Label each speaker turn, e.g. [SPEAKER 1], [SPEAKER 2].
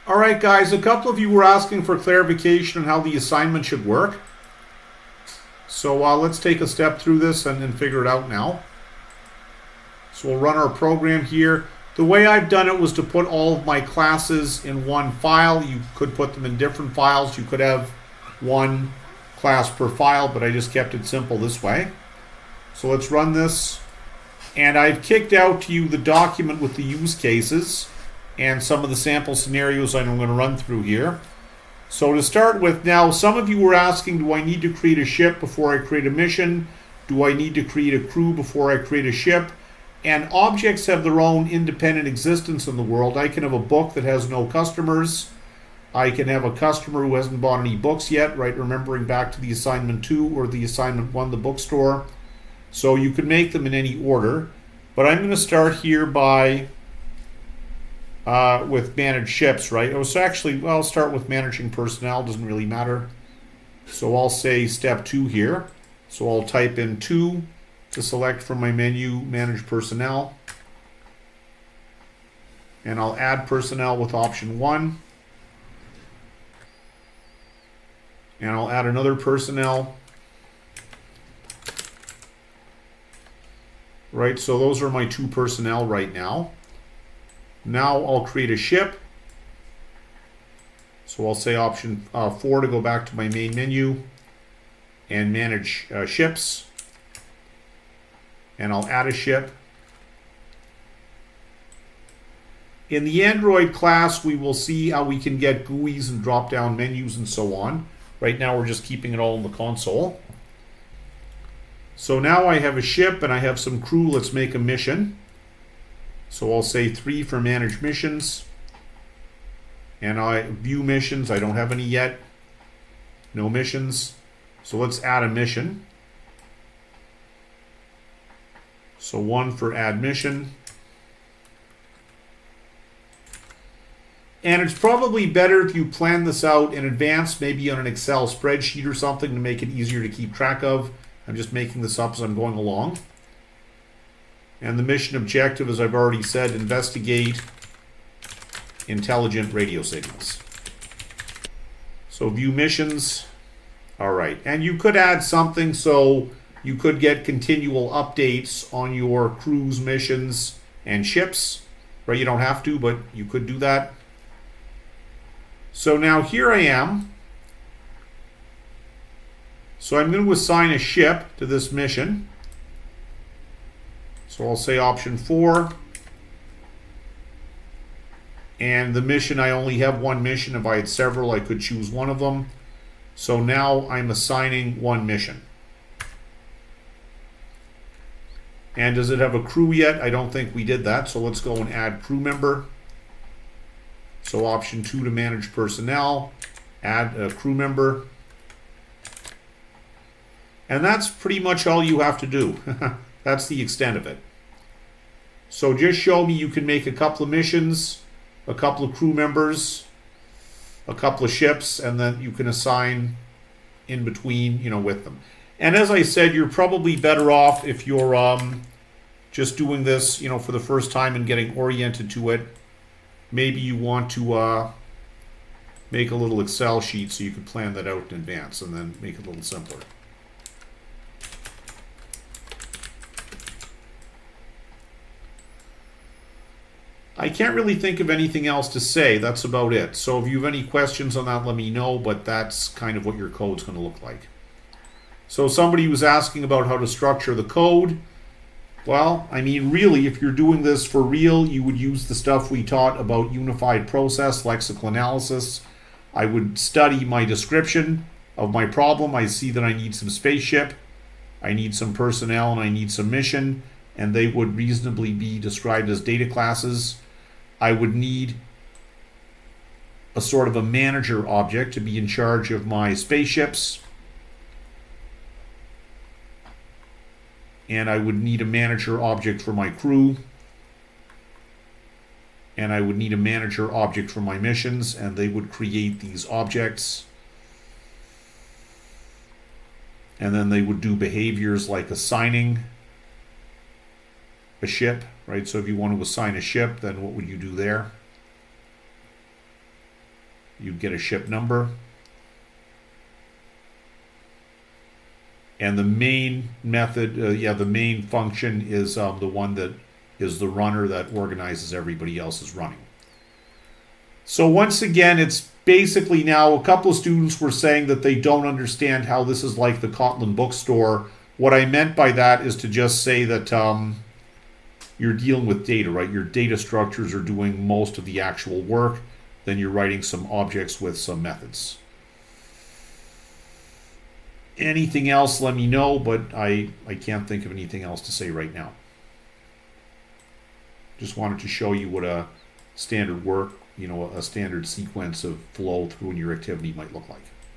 [SPEAKER 1] All right, guys, a couple of you were asking for clarification on how the assignment should work. So let's take a step through this and figure it out now. So we'll run our program here. The way I've done it was to put all of my classes in one file. You could put them in different files. You could have one class per file, but I just kept it simple this way. So let's run this. And I've kicked out to you the document with the use cases and some of the sample scenarios I'm going to run through here. So to start with, now some of you were asking, do I need to create a ship before I create a mission? Do I need to create a crew before I create a ship? And objects have their own independent existence in the world. I can have a book that has no customers. I can have a customer who hasn't bought any books yet, right? Remembering back to the assignment 2 or the assignment 1, the bookstore. So you can make them in any order. But I'm going to start here by with manage ships, right? Oh, so actually, well, I'll start with managing personnel. Doesn't really matter. So I'll say step 2 here. So I'll type in 2 to select from my menu, manage personnel. And I'll add personnel with option 1. And I'll add another personnel. Right, so those are my 2 personnel right now. Now I'll create a ship. So I'll say option 4 to go back to my main menu and manage ships. And I'll add a ship. In the Android class, we will see how we can get GUIs and drop-down menus and so on. Right now we're just keeping it all in the console. So now I have a ship and I have some crew. Let's make a mission. So I'll say 3 for manage missions. And I view missions. I don't have any yet. No missions. So let's add a mission. So 1 for add mission. And it's probably better if you plan this out in advance, maybe on an Excel spreadsheet or something to make it easier to keep track of. I'm just making this up as I'm going along. And the mission objective, as I've already said, investigate intelligent radio signals. So view missions. All right. And you could add something, so you could get continual updates on your cruise missions and ships. Right? You don't have to, but you could do that. So now here I am. So I'm going to assign a ship to this mission. So I'll say option 4. And the mission, I only have one mission. If I had several, I could choose one of them. So now I'm assigning one mission. And does it have a crew yet? I don't think we did that. So let's go and add crew member. So option 2 to manage personnel. Add a crew member. And that's pretty much all you have to do. That's the extent of it. So just show me you can make a couple of missions, a couple of crew members, a couple of ships, and then you can assign in between, with them. And as I said, you're probably better off if you're just doing this, for the first time and getting oriented to it. Maybe you want to make a little Excel sheet so you can plan that out in advance and then make it a little simpler. I can't really think of anything else to say. That's about it. So if you have any questions on that, let me know, but that's kind of what your code's going to look like. So somebody was asking about how to structure the code. Well, I mean, really, if you're doing this for real, you would use the stuff we taught about unified process, lexical analysis. I would study my description of my problem. I see that I need some spaceship, I need some personnel, and I need some mission, and they would reasonably be described as data classes. I would need a sort of a manager object to be in charge of my spaceships. And I would need a manager object for my crew. And I would need a manager object for my missions, and they would create these objects. And then they would do behaviors like assigning a ship, right? So if you want to assign a ship, then what would you do there? you get a ship number. And the main method, the main function is the one that is the runner that organizes everybody else's running. So once again, it's basically now a couple of students were saying that they don't understand how this is like the Kotlin bookstore. What I meant by that is to just say that you're dealing with data, right? Your data structures are doing most of the actual work. Then you're writing some objects with some methods. Anything else, let me know, but I can't think of anything else to say right now. Just wanted to show you what a standard work, a standard sequence of flow through in your activity might look like.